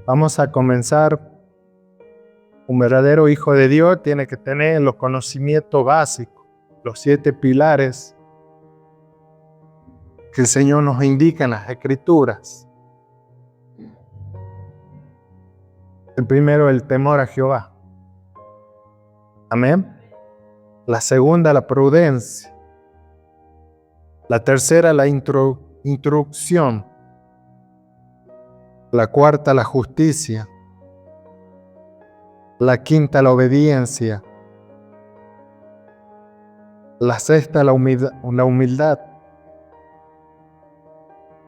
Vamos a comenzar. Un verdadero hijo de Dios tiene que tener los conocimientos básicos, los 7 pilares que el Señor nos indica en las Escrituras. El primero, el temor a Jehová. Amén. La segunda, la prudencia. La tercera, la instrucción. La cuarta, la justicia. La quinta, la obediencia. La sexta, la humildad.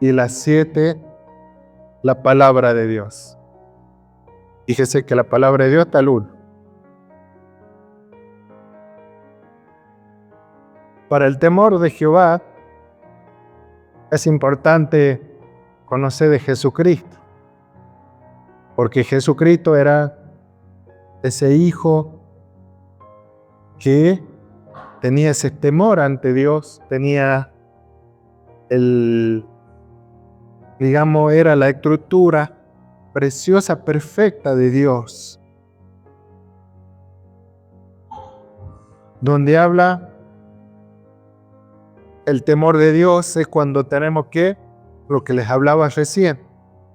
Y la 7, la palabra de Dios. Fíjese que la palabra de Dios está al 1. Para el temor de Jehová es importante conocer de Jesucristo, porque Jesucristo era ese hijo que tenía ese temor ante Dios, tenía era la estructura preciosa, perfecta de Dios, donde habla el temor de Dios es cuando tenemos que, lo que les hablaba recién,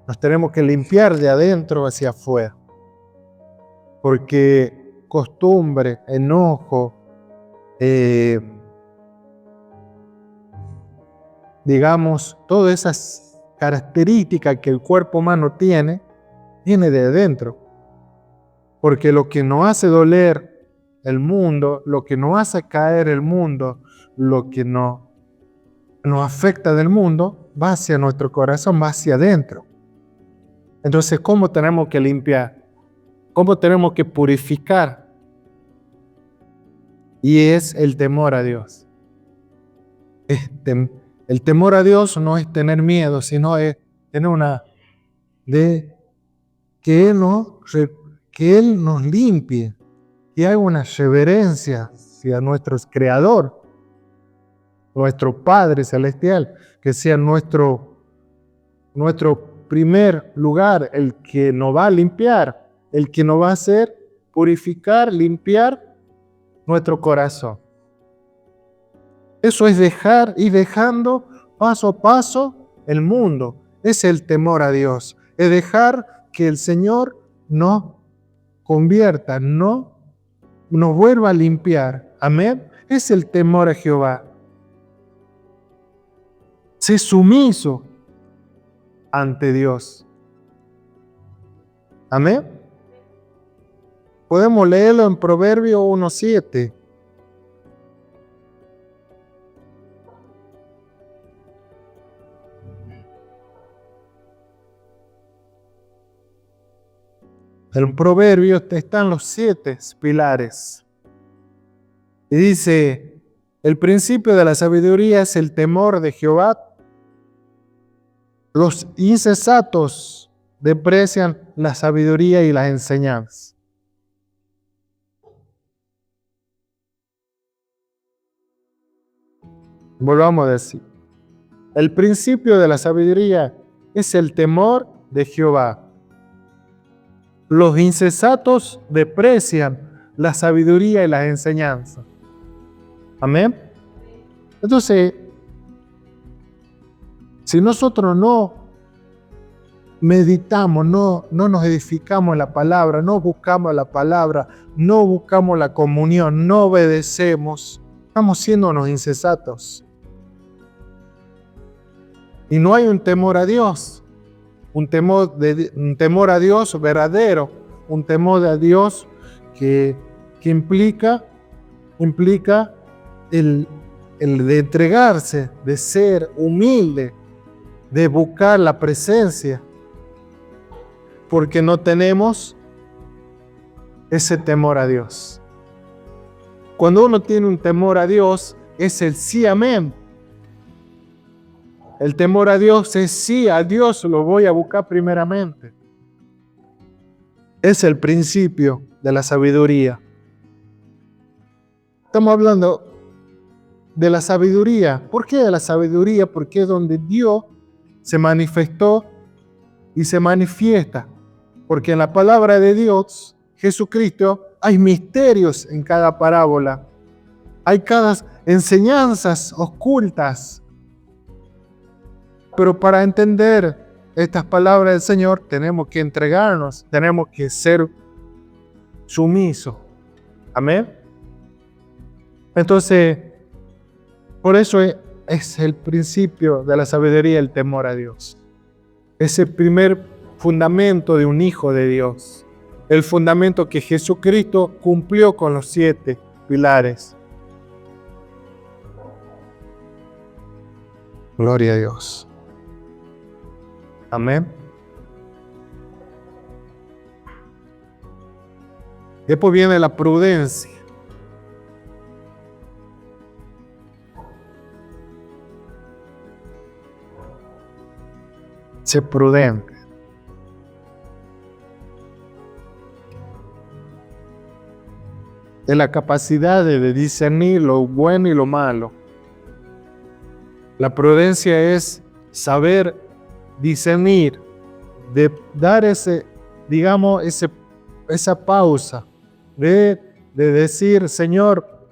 nos tenemos que limpiar de adentro hacia afuera. Porque costumbre, enojo, todas esas características que el cuerpo humano tiene, viene de adentro. Porque lo que nos hace doler el mundo, lo que nos hace caer el mundo, lo que nos afecta del mundo, va hacia nuestro corazón, va hacia adentro. Entonces, ¿cómo tenemos que limpiar? ¿Cómo tenemos que purificar? Y es el temor a Dios. El temor a Dios no es tener miedo, sino es tener que Él nos limpie, que haya una reverencia hacia nuestro Creador, nuestro Padre Celestial, que sea nuestro primer lugar, el que nos va a limpiar, el que nos va a hacer purificar, limpiar nuestro corazón. Eso es ir dejando paso a paso el mundo. Es el temor a Dios. Es dejar que el Señor nos convierta, nos vuelva a limpiar. Amén. Es el temor a Jehová. Sé sumiso ante Dios. Amén. Podemos leerlo en Proverbios 1:7. En Proverbios están los 7 pilares. Y dice, el principio de la sabiduría es el temor de Jehová. Los insensatos desprecian la sabiduría y las enseñanzas. Volvamos a decir, el principio de la sabiduría es el temor de Jehová. Los insensatos desprecian la sabiduría y las enseñanzas. Amén. Entonces, si nosotros no meditamos, no nos edificamos en la palabra, no buscamos la palabra, no buscamos la comunión, no obedecemos, estamos siendo unos insensatos. Y no hay un temor a Dios, un temor a Dios verdadero, un temor a Dios que implica el de entregarse, de ser humilde, de buscar la presencia, porque no tenemos ese temor a Dios. Cuando uno tiene un temor a Dios, es el sí, amén. El temor a Dios es sí, a Dios lo voy a buscar primeramente. Es el principio de la sabiduría. Estamos hablando de la sabiduría. ¿Por qué de la sabiduría? Porque es donde Dios se manifestó y se manifiesta. Porque en la palabra de Dios, Jesucristo, hay misterios en cada parábola. Hay cada enseñanzas ocultas. Pero para entender estas palabras del Señor, tenemos que entregarnos, tenemos que ser sumisos. Amén. Entonces, por eso es el principio de la sabiduría, el temor a Dios. Es el primer fundamento de un hijo de Dios. El fundamento que Jesucristo cumplió con los 7 pilares. Gloria a Dios. Amén. Después viene la prudencia. Sé prudente. Es la capacidad de discernir lo bueno y lo malo. La prudencia es saber discernir, de dar esa pausa, de decir, Señor,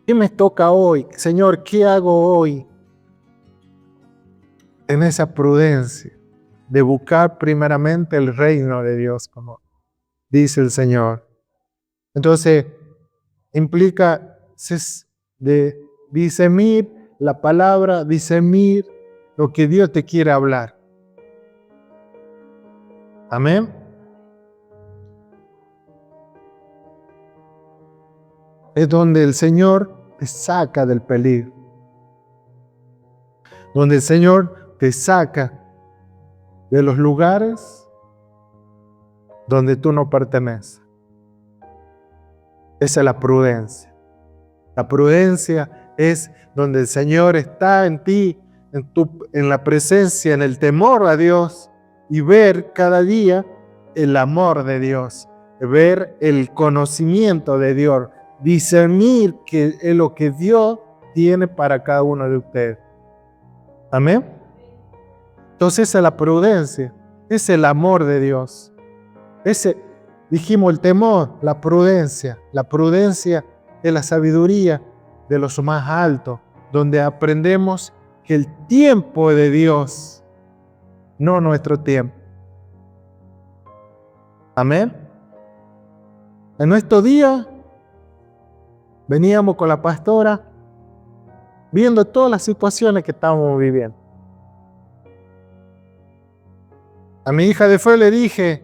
¿qué me toca hoy? Señor, ¿qué hago hoy? En esa prudencia de buscar primeramente el reino de Dios, como dice el Señor. Entonces, implica de discernir la palabra, discernir lo que Dios te quiere hablar. Amén. Es donde el Señor te saca del peligro. Donde el Señor te saca de los lugares donde tú no perteneces. Esa es la prudencia. La prudencia es donde el Señor está en ti, en la presencia, en el temor a Dios, y ver cada día el amor de Dios, ver el conocimiento de Dios, discernir que es lo que Dios tiene para cada uno de ustedes. Amén. Entonces esa es la prudencia, es el amor de Dios. Dijimos el temor, la prudencia. La prudencia es la sabiduría de los más altos, donde aprendemos que el tiempo de Dios, no nuestro tiempo. Amén. En nuestro día veníamos con la pastora viendo todas las situaciones que estábamos viviendo. A mi hija de fe le dije,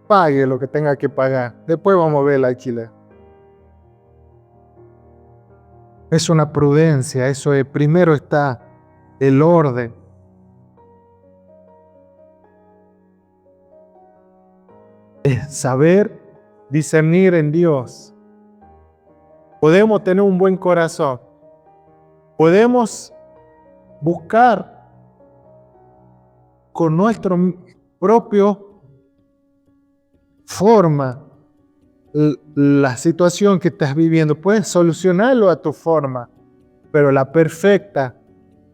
pague lo que tenga que pagar, después vamos a ver el alquiler. Es una prudencia, eso es, primero está el orden. Es saber discernir en Dios. Podemos tener un buen corazón. Podemos buscar con nuestra propia forma la situación que estás viviendo. Puedes solucionarlo a tu forma, pero la perfecta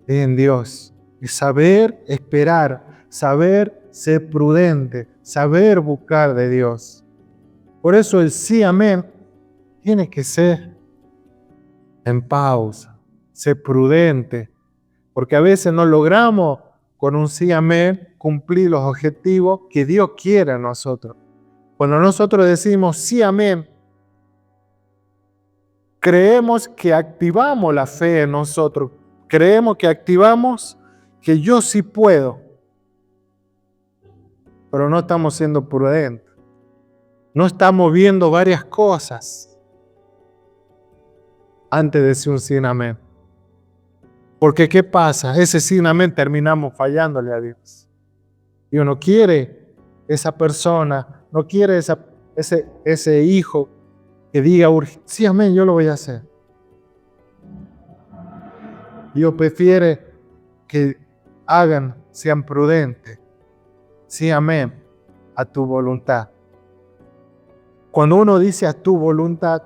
es en Dios. Es saber esperar, saber ser prudente, saber buscar de Dios. Por eso el sí, amén, tiene que ser en pausa, ser prudente, porque a veces no logramos con un sí, amén, cumplir los objetivos que Dios quiere en nosotros. Cuando nosotros decimos sí, amén, creemos que activamos la fe en nosotros, creemos que activamos que yo sí puedo, pero no estamos siendo prudentes. No estamos viendo varias cosas antes de decir un sí, amén. Porque ¿qué pasa? Ese sí, amén, terminamos fallándole a Dios. Dios no quiere esa persona, no quiere ese hijo que diga, sí, amén, yo lo voy a hacer. Dios prefiere que sean prudentes. Sí, amén, a tu voluntad. Cuando uno dice a tu voluntad,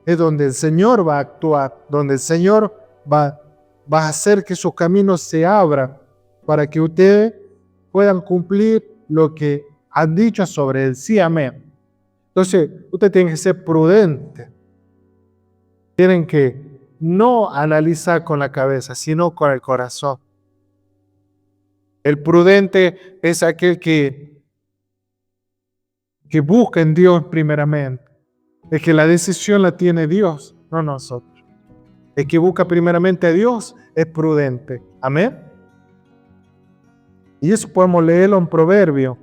es donde el Señor va a actuar, donde el Señor va a hacer que sus caminos se abran para que ustedes puedan cumplir lo que han dicho sobre él, sí, amén. Entonces, usted tiene que ser prudente. Tienen que no analizar con la cabeza, sino con el corazón. El prudente es aquel que busca en Dios primeramente. Es que la decisión la tiene Dios, no nosotros. El que busca primeramente a Dios es prudente. Amén. Y eso podemos leerlo en Proverbio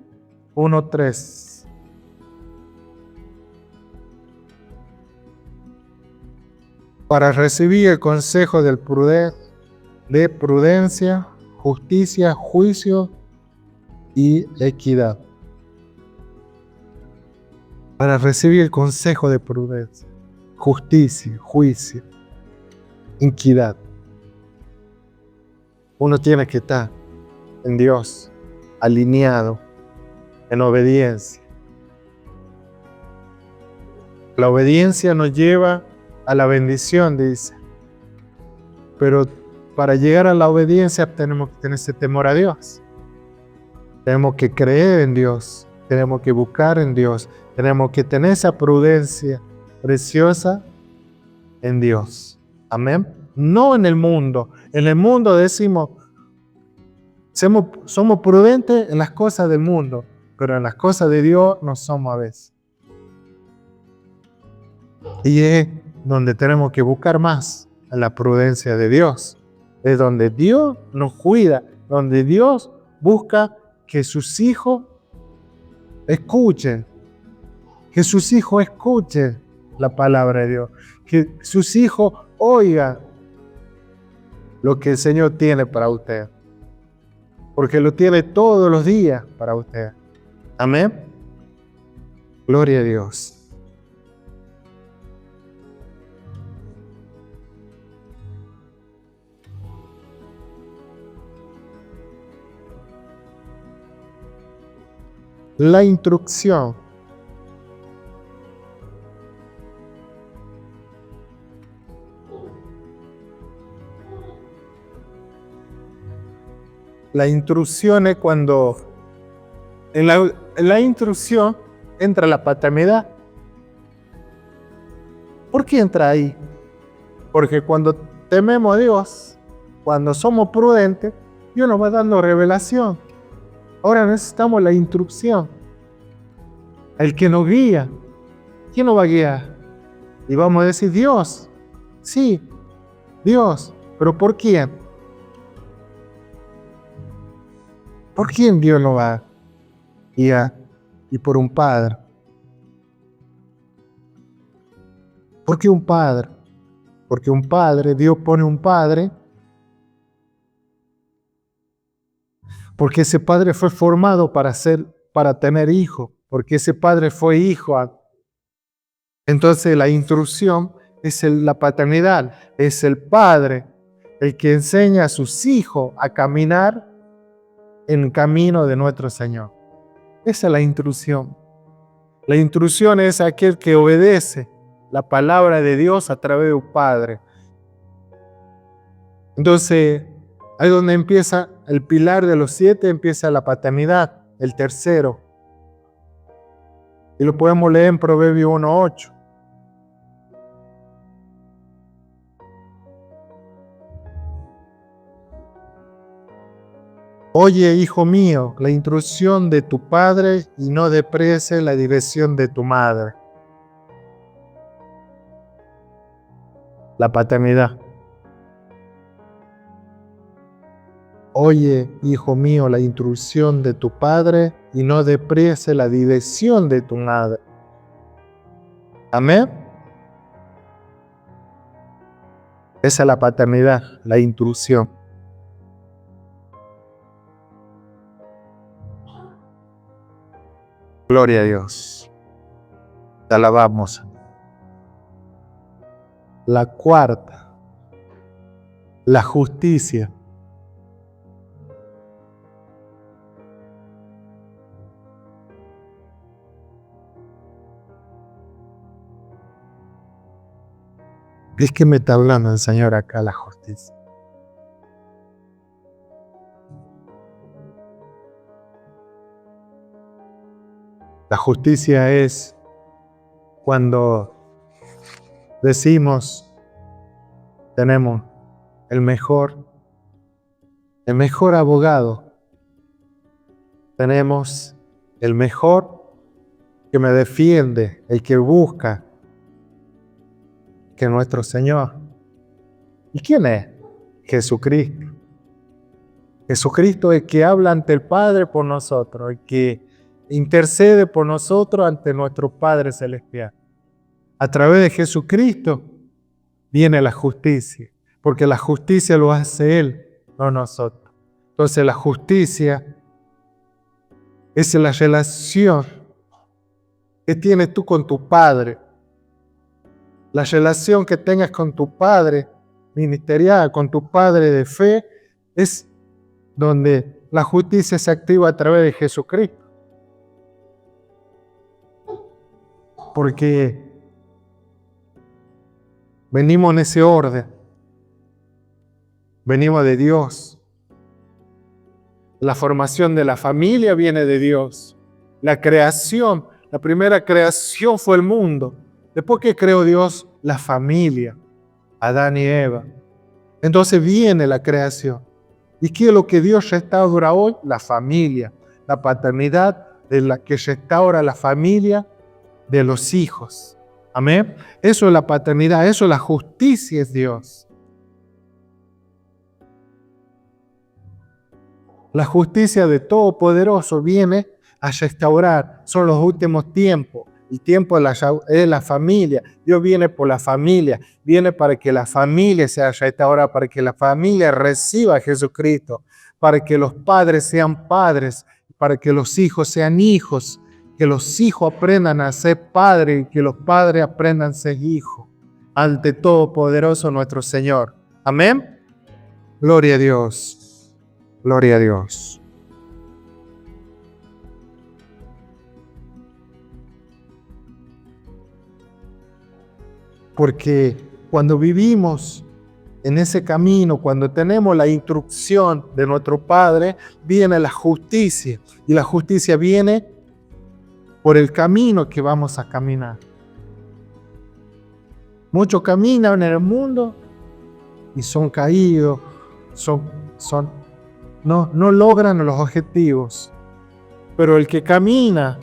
1:3. Para recibir el consejo de prudencia, justicia, juicio y equidad. Para recibir el consejo de prudencia, justicia, juicio, equidad. Uno tiene que estar en Dios, alineado, en obediencia. La obediencia nos lleva a la bendición, dice. Pero para llegar a la obediencia tenemos que tener ese temor a Dios. Tenemos que creer en Dios. Tenemos que buscar en Dios. Tenemos que tener esa prudencia preciosa en Dios. Amén. No en el mundo. En el mundo decimos, somos prudentes en las cosas del mundo, pero en las cosas de Dios no somos a veces. Y es donde tenemos que buscar más en la prudencia de Dios. Es donde Dios nos cuida, donde Dios busca que sus hijos escuchen, la palabra de Dios, que sus hijos oigan lo que el Señor tiene para usted, porque lo tiene todos los días para usted. Amén. Gloria a Dios. La instrucción. La instrucción es cuando en la instrucción entra la paternidad. ¿Por qué entra ahí? Porque cuando tememos a Dios, cuando somos prudentes, Dios nos va dando revelación. Ahora necesitamos la instrucción. El que nos guía. ¿Quién nos va a guiar? Y vamos a decir, Dios. Sí, Dios. ¿Pero por quién? ¿Por quién Dios nos va a guiar? Y por un padre. ¿Por qué un padre? Porque un padre, Dios pone un padre, porque ese padre fue formado para tener hijos, porque ese padre fue hijo. Entonces la instrucción es la paternidad, es el padre el que enseña a sus hijos a caminar en el camino de nuestro Señor. Esa es la instrucción. La instrucción es aquel que obedece la palabra de Dios a través de un padre. Entonces, ahí donde empieza el pilar de los 7, empieza la paternidad, el tercero. Y lo podemos leer en Proverbio 1:8. Oye, hijo mío, la instrucción de tu padre y no desprecies la dirección de tu madre. La paternidad. Oye, hijo mío, la instrucción de tu padre y no desprecies la dirección de tu madre. Amén. Esa es la paternidad, la instrucción. Gloria a Dios. Te alabamos. La cuarta, la justicia. Es que me está hablando el Señor acá, la justicia. La justicia es cuando decimos, tenemos el mejor abogado, tenemos el mejor que me defiende, el que busca, que nuestro Señor. ¿Y quién es? Jesucristo. Jesucristo es el que habla ante el Padre por nosotros, el que intercede por nosotros ante nuestro Padre Celestial. A través de Jesucristo viene la justicia, porque la justicia lo hace Él, no nosotros. Entonces la justicia es la relación que tienes tú con tu Padre. La relación que tengas con tu Padre ministerial, con tu Padre de fe, es donde la justicia se activa a través de Jesucristo. Porque venimos en ese orden. Venimos de Dios. La formación de la familia viene de Dios. La creación, la primera creación fue el mundo. Después que creó Dios la familia, Adán y Eva. Entonces viene la creación. ¿Y qué es lo que Dios restaura hoy? La familia, la paternidad de la que restaura la familia de los hijos. Amén. Eso es la paternidad, eso es la justicia, es Dios. La justicia de Todopoderoso viene a restaurar. Son los últimos tiempos. El tiempo es la familia. Dios viene por la familia. Viene para que la familia sea restaurada, para que la familia reciba a Jesucristo, para que los padres sean padres, para que los hijos sean hijos, que los hijos aprendan a ser padres y que los padres aprendan a ser hijos. Ante Todopoderoso nuestro Señor. Amén. Gloria a Dios. Gloria a Dios. Porque cuando vivimos en ese camino, cuando tenemos la instrucción de nuestro Padre, viene la justicia. Y la justicia viene por el camino que vamos a caminar. Muchos caminan en el mundo y son caídos, no logran los objetivos. Pero el que camina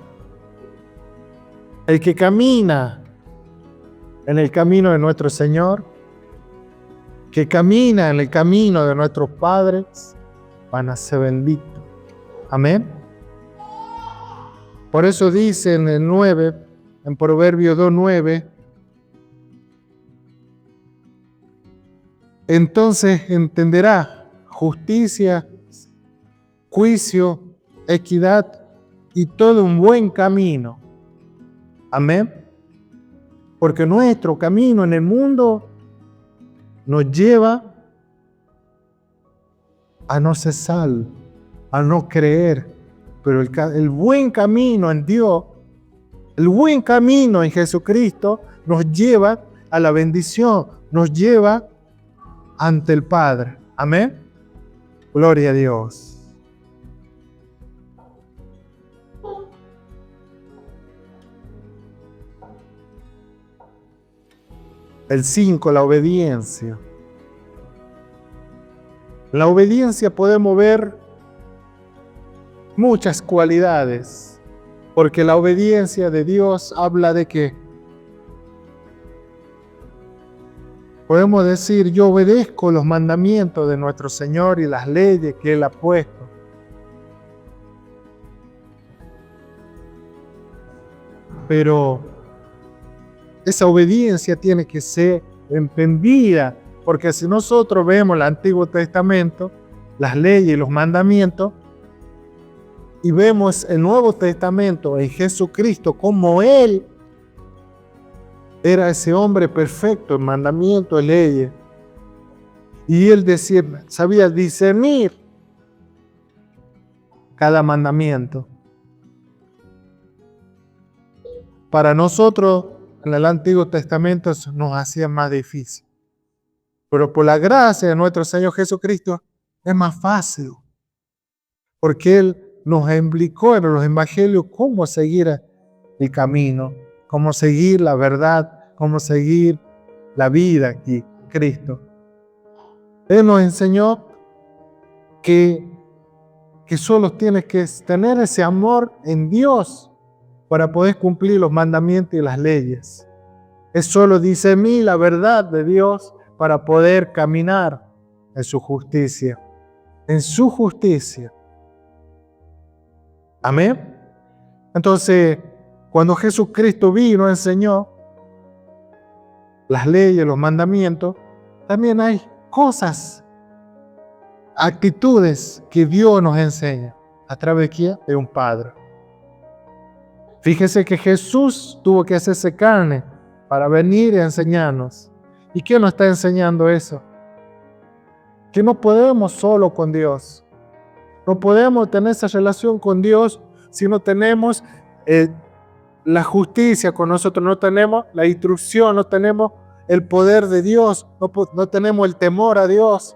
en el camino de nuestro Señor, que camina en el camino de nuestros padres, van a ser benditos. Amén. Por eso dice en el 9, en Proverbios 2:9, entonces entenderá justicia, juicio, equidad y todo un buen camino. Amén. Porque nuestro camino en el mundo nos lleva a no ser salvo, a no creer. Pero el buen camino en Dios, el buen camino en Jesucristo nos lleva a la bendición, nos lleva ante el Padre. Amén. Gloria a Dios. El 5, la obediencia. En la obediencia podemos ver muchas cualidades, porque la obediencia de Dios habla de que podemos decir, yo obedezco los mandamientos de nuestro Señor y las leyes que Él ha puesto. Pero esa obediencia tiene que ser entendida, porque si nosotros vemos el Antiguo Testamento, las leyes y los mandamientos, y vemos el Nuevo Testamento en Jesucristo, como Él era ese hombre perfecto en mandamientos y leyes, y Él sabía discernir cada mandamiento. Para nosotros, en el Antiguo Testamento eso nos hacía más difícil. Pero por la gracia de nuestro Señor Jesucristo es más fácil. Porque Él nos explicó en los evangelios cómo seguir el camino, cómo seguir la verdad, cómo seguir la vida aquí, Cristo. Él nos enseñó que solo tienes que tener ese amor en Dios para poder cumplir los mandamientos y las leyes. Es solo discernir la verdad de Dios para poder caminar en su justicia. En su justicia. Amén. Entonces, cuando Jesucristo vino, enseñó las leyes, los mandamientos, también hay cosas, actitudes que Dios nos enseña. ¿A través de quién? De un Padre. Fíjese que Jesús tuvo que hacerse carne para venir y enseñarnos. ¿Y quién nos está enseñando eso? Que no podemos solo con Dios. No podemos tener esa relación con Dios si no tenemos la justicia con nosotros, no tenemos la instrucción, no tenemos el poder de Dios, no tenemos el temor a Dios.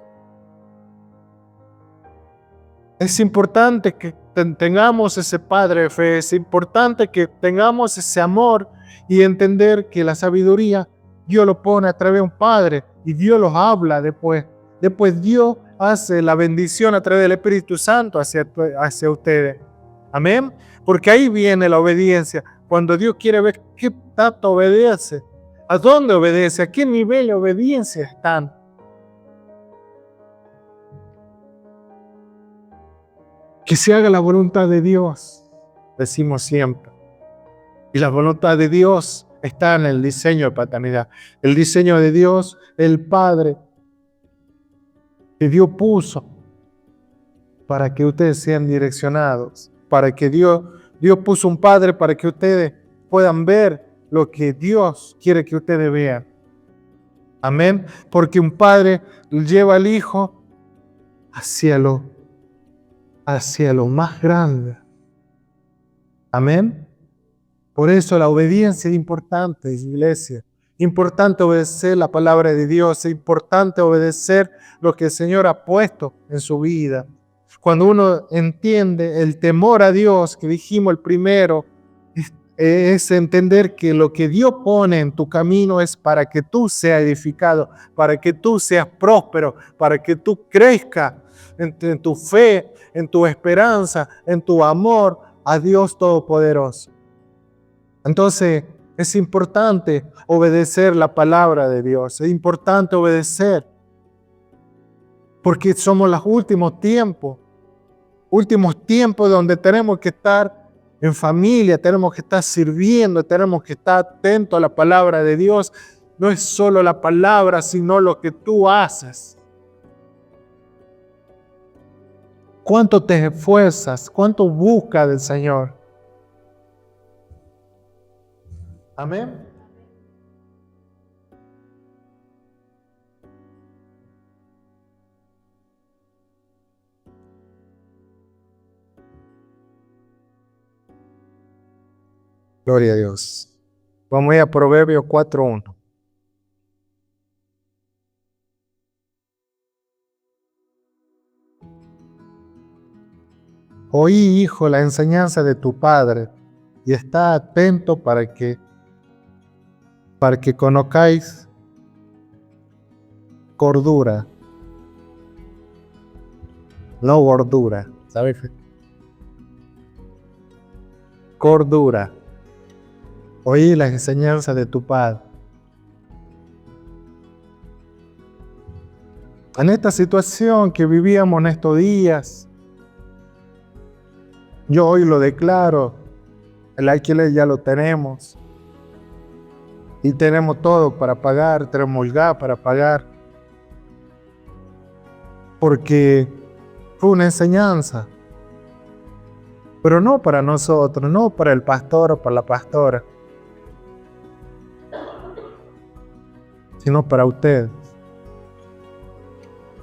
Es importante que tengamos ese Padre de fe, es importante que tengamos ese amor y entender que la sabiduría Dios lo pone a través de un Padre y Dios los habla después. Después Dios hace la bendición a través del Espíritu Santo hacia ustedes. Amén. Porque ahí viene la obediencia. Cuando Dios quiere ver qué tanto obedece, a dónde obedece, a qué nivel de obediencia están. Que se haga la voluntad de Dios, decimos siempre. Y la voluntad de Dios está en el diseño de paternidad. El diseño de Dios, el Padre, que Dios puso para que ustedes sean direccionados, para que Dios puso un Padre para que ustedes puedan ver lo que Dios quiere que ustedes vean. Amén. Porque un Padre lleva al Hijo hacia lo más grande. Amén. Por eso la obediencia es importante, iglesia. Importante obedecer la palabra de Dios, es importante obedecer lo que el Señor ha puesto en su vida. Cuando uno entiende el temor a Dios, que dijimos el primero, es entender que lo que Dios pone en tu camino es para que tú seas edificado, para que tú seas próspero, para que tú crezcas en tu fe, en tu esperanza, en tu amor a Dios Todopoderoso. Entonces, es importante obedecer la palabra de Dios. Es importante obedecer. Porque somos los últimos tiempos donde tenemos que estar en familia, tenemos que estar sirviendo, tenemos que estar atentos a la palabra de Dios. No es solo la palabra, sino lo que tú haces. ¿Cuánto te esfuerzas? ¿Cuánto buscas del Señor? Amén. Gloria a Dios. Vamos a ir a Proverbios 4:1. Oí, hijo, la enseñanza de tu padre, y está atento para que conozcáis cordura, no gordura, ¿sabes? Cordura. Oí la enseñanza de tu padre. En esta situación que vivíamos en estos días, yo hoy lo declaro, el alquiler ya lo tenemos. Y tenemos todo para pagar, tenemos el gas para pagar. Porque fue una enseñanza. Pero no para nosotros, no para el pastor o para la pastora, sino para ustedes.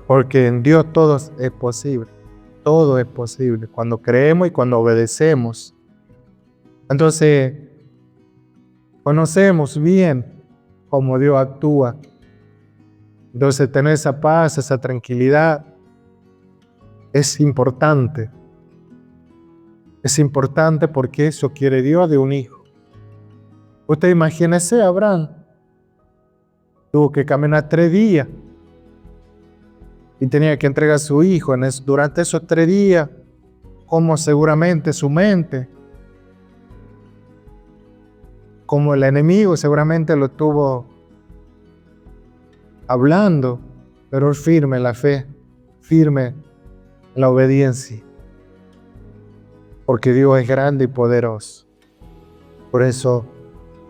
Porque en Dios todo es posible. Todo es posible cuando creemos y cuando obedecemos. Entonces, conocemos bien cómo Dios actúa. Entonces, tener esa paz, esa tranquilidad es importante. Es importante porque eso quiere Dios de un hijo. Usted imagínese, Abraham tuvo que caminar 3 días y tenía que entregar a su hijo. Durante esos 3 días, como seguramente su mente, como el enemigo seguramente lo estuvo hablando, pero firme en la fe, firme en la obediencia, porque Dios es grande y poderoso. Por eso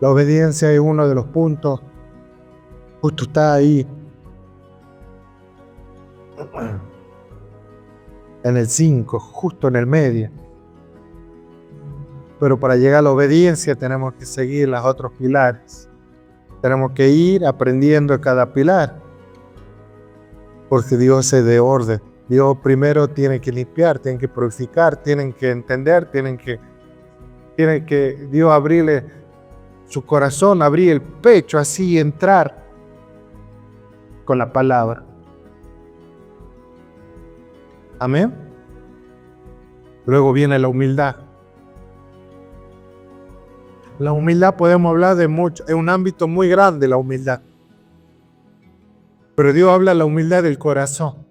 la obediencia es uno de los puntos, justo está ahí en el 5, justo en el medio. Pero para llegar a la obediencia tenemos que seguir los otros pilares. Tenemos que ir aprendiendo cada pilar, porque Dios es de orden. Dios primero tiene que limpiar, tiene que purificar, tienen que entender, tiene que Dios abrirle su corazón, abrir el pecho, así entrar con la palabra. Amén. Luego viene la humildad. La humildad podemos hablar de mucho, es un ámbito muy grande la humildad. Pero Dios habla de la humildad del corazón.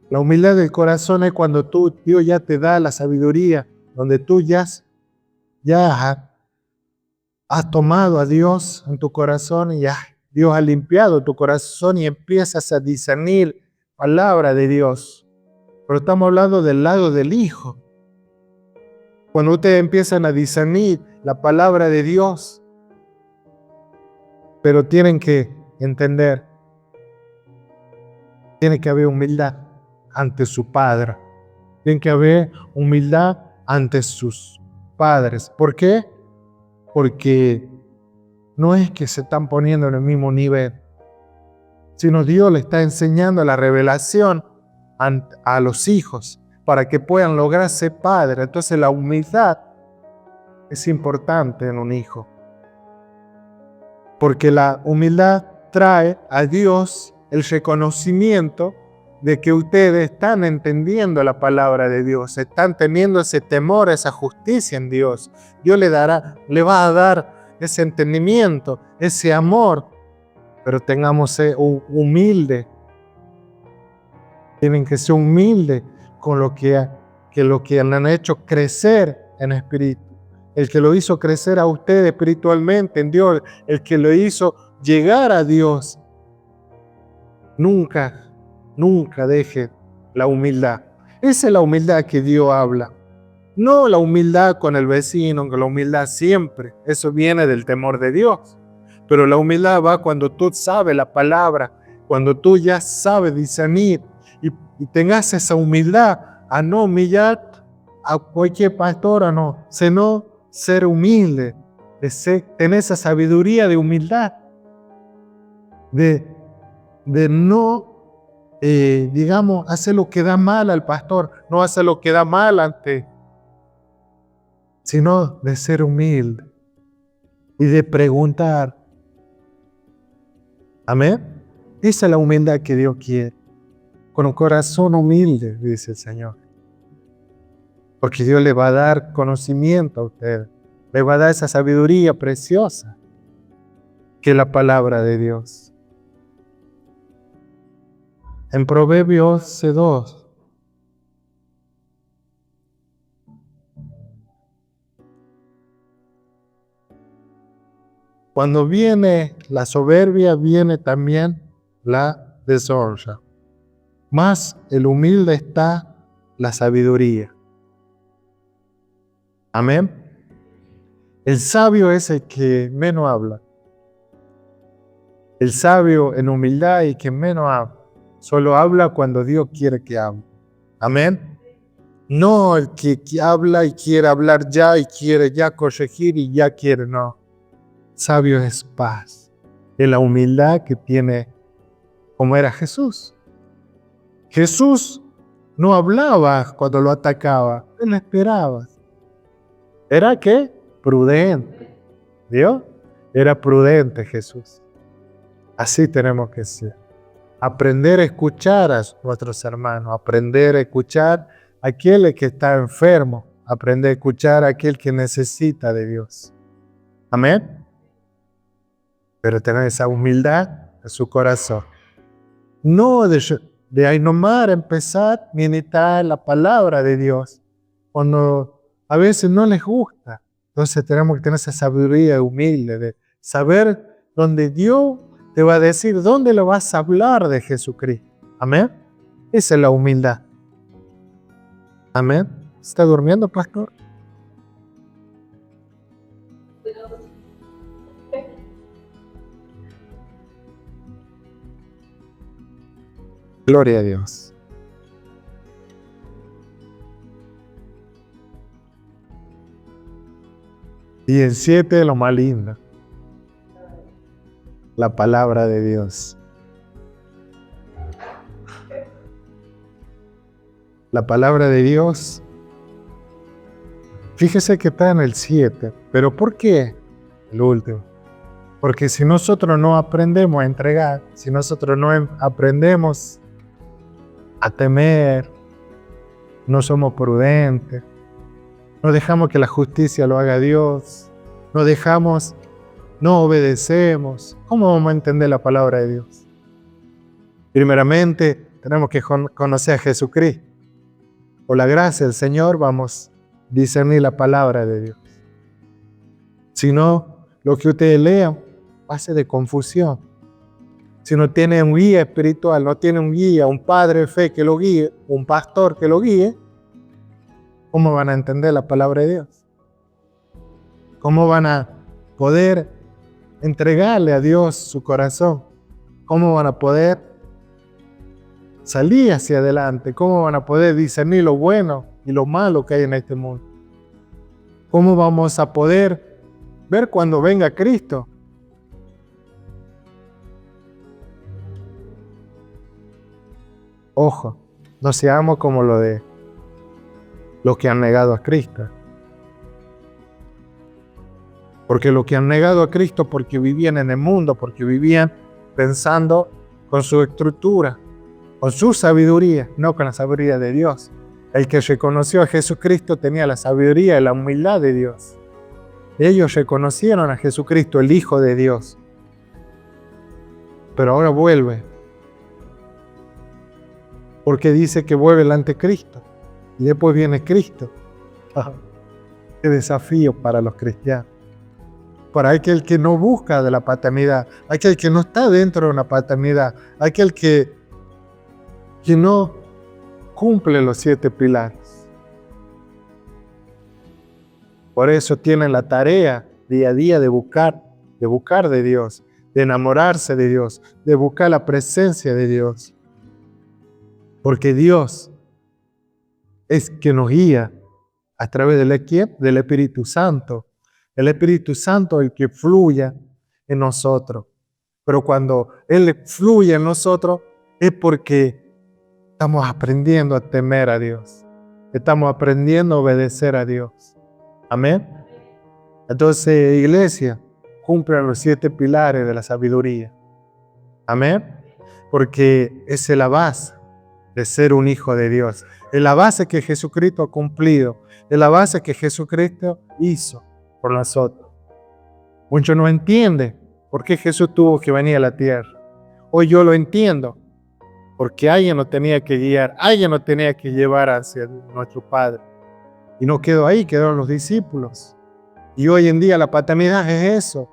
La humildad del corazón es cuando Dios ya te da la sabiduría, donde tú ya has tomado a Dios en tu corazón y ya Dios ha limpiado tu corazón y empiezas a discernir palabra de Dios. Pero estamos hablando del lado del Hijo. Cuando ustedes empiezan a discernir la palabra de Dios, pero tienen que entender, tiene que haber humildad ante su Padre. Tiene que haber humildad ante sus padres. ¿Por qué? Porque no es que se están poniendo en el mismo nivel, sino Dios le está enseñando la revelación a los hijos para que puedan lograr ser padres. Entonces la humildad es importante en un hijo, porque la humildad trae a Dios el reconocimiento de que ustedes están entendiendo la palabra de Dios, están teniendo ese temor, esa justicia en Dios. Dios le va a dar ese entendimiento, ese amor, pero tengamos humilde. Tienen que ser humildes con lo que han hecho crecer en espíritu. El que lo hizo crecer a ustedes espiritualmente en Dios, el que lo hizo llegar a Dios. Nunca deje la humildad. Esa es la humildad que Dios habla. No la humildad con el vecino, que la humildad siempre. Eso viene del temor de Dios. Pero la humildad va cuando tú sabes la palabra, cuando tú ya sabes discernir y tengas esa humildad a no humillar a cualquier pastor, no, sino ser humilde, tener esa sabiduría de humildad, de no, hacer lo que da mal al pastor, no hacer lo que da mal sino de ser humilde y de preguntar. Amén. Esa es la humildad que Dios quiere. Con un corazón humilde, dice el Señor. Porque Dios le va a dar conocimiento a usted. Le va a dar esa sabiduría preciosa que es la palabra de Dios. En Proverbios 2. Cuando viene la soberbia, viene también la deshonra. Más el humilde está la sabiduría. Amén. El sabio es el que menos habla. El sabio en humildad y que menos habla. Solo habla cuando Dios quiere que hable. Amén. No el que habla y quiere hablar ya y quiere ya corregir y ya quiere, no. Sabio es paz. Es la humildad que tiene como era Jesús. Jesús no hablaba cuando lo atacaba. Él esperaba. ¿Era qué? Prudente. ¿Vio? Era prudente Jesús. Así tenemos que ser. Aprender a escuchar a nuestros hermanos. Aprender a escuchar a aquel que está enfermo. aprender a escuchar a aquel que necesita de Dios. Amén. Pero tener esa humildad en su corazón. No de ahí nomás empezar a meditar la palabra de Dios. Cuando a veces no les gusta. Entonces tenemos que tener esa sabiduría humilde de saber dónde Dios te va a decir, dónde le vas a hablar de Jesucristo. Amén. Esa es la humildad. Amén. ¿Está durmiendo, pastor? Gloria a Dios. Y en 7, lo más lindo, la palabra de Dios. La palabra de Dios, fíjese que está en el 7, pero ¿por qué el último? Porque si nosotros no aprendemos a entregar, si nosotros no aprendemos a temer, no somos prudentes, no dejamos que la justicia lo haga Dios, no obedecemos, ¿cómo vamos a entender la palabra de Dios? Primeramente, tenemos que conocer a Jesucristo. Por la gracia del Señor vamos a discernir la palabra de Dios. Si no, lo que ustedes lean va a ser de confusión. Si no tiene un guía espiritual, no tiene un guía, un padre de fe que lo guíe, un pastor que lo guíe, ¿cómo van a entender la palabra de Dios? ¿Cómo van a poder entregarle a Dios su corazón? ¿Cómo van a poder salir hacia adelante? ¿Cómo van a poder discernir lo bueno y lo malo que hay en este mundo? ¿Cómo vamos a poder ver cuando venga Cristo? Ojo, no seamos como los que han negado a Cristo. Porque los que han negado a Cristo porque vivían en el mundo, porque vivían pensando con su estructura, con su sabiduría, no con la sabiduría de Dios. El que reconoció a Jesucristo tenía la sabiduría y la humildad de Dios. Ellos reconocieron a Jesucristo, el Hijo de Dios. Pero ahora vuelve. Porque dice que vuelve el anticristo. Y después viene Cristo. Qué desafío para los cristianos. Para aquel que no busca de la paternidad, aquel que no está dentro de una paternidad, aquel que no cumple los 7 pilares. Por eso tienen la tarea día a día de buscar de Dios, de enamorarse de Dios, de buscar la presencia de Dios. Porque Dios es que nos guía a través del Espíritu Santo. El Espíritu Santo es el que fluye en nosotros. Pero cuando Él fluye en nosotros es porque estamos aprendiendo a temer a Dios. Estamos aprendiendo a obedecer a Dios. Amén. Entonces, iglesia, cumple los 7 pilares de la sabiduría. Amén. Porque esa es la base de ser un hijo de Dios. Es la base que Jesucristo ha cumplido. Es la base que Jesucristo hizo por nosotros. Muchos no entienden por qué Jesús tuvo que venir a la tierra. Hoy yo lo entiendo. Porque alguien nos tenía que guiar, alguien nos tenía que llevar hacia nuestro Padre. Y no quedó ahí, quedaron los discípulos. Y hoy en día la paternidad es eso.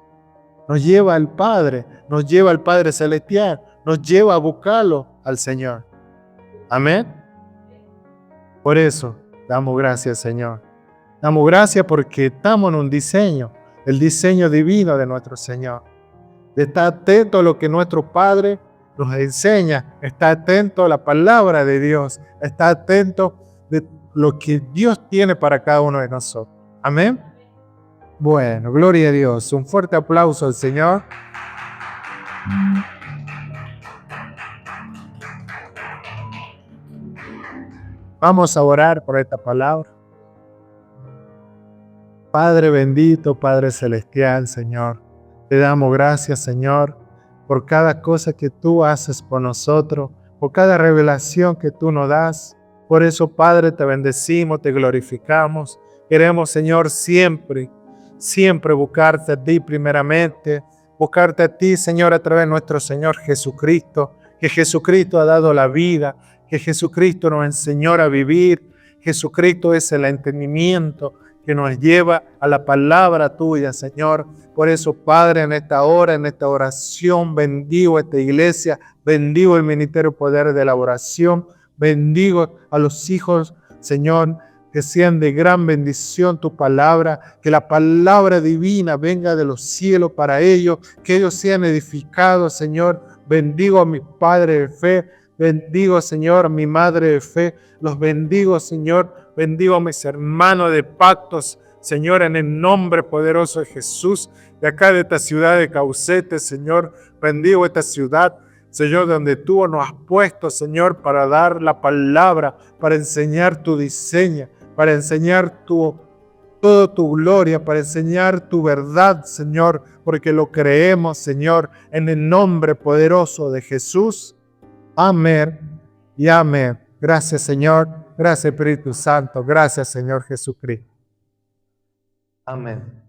Nos lleva al Padre, nos lleva al Padre Celestial, nos lleva a buscarlo al Señor. Amén. Por eso damos gracias, Señor. Damos gracias porque estamos en un diseño, el diseño divino de nuestro Señor. De estar atento a lo que nuestro Padre nos enseña, está atento a la palabra de Dios, está atento de lo que Dios tiene para cada uno de nosotros. Amén. Bueno, gloria a Dios. Un fuerte aplauso al Señor. Vamos a orar por esta palabra. Padre bendito, Padre celestial, Señor, te damos gracias, Señor, por cada cosa que tú haces por nosotros, por cada revelación que tú nos das, Por eso, Padre, te bendecimos, te glorificamos. Queremos, Señor, siempre buscarte a ti primeramente, buscarte a ti, Señor, a través de nuestro Señor Jesucristo, que Jesucristo ha dado la vida, que Jesucristo nos enseñó a vivir. Jesucristo es el entendimiento que nos lleva a la palabra tuya, Señor. Por eso, Padre, en esta hora, en esta oración, bendigo esta iglesia, bendigo el ministerio poder de la oración, bendigo a los hijos, Señor, que sean de gran bendición tu palabra, que la palabra divina venga de los cielos para ellos, que ellos sean edificados, Señor. Bendigo a mi Padre de fe, bendigo, Señor, a mi Madre de fe, los bendigo, Señor, bendigo a mis hermanos de pactos, Señor, en el nombre poderoso de Jesús, de acá de esta ciudad de Caucete, Señor, bendigo esta ciudad, Señor, donde tú nos has puesto, Señor, para dar la palabra, para enseñar tu diseño, para enseñar toda tu gloria, para enseñar tu verdad, Señor, porque lo creemos, Señor, en el nombre poderoso de Jesús. Amén y amén. Gracias, Señor. Gracias, Espíritu Santo. Gracias, Señor Jesucristo. Amén.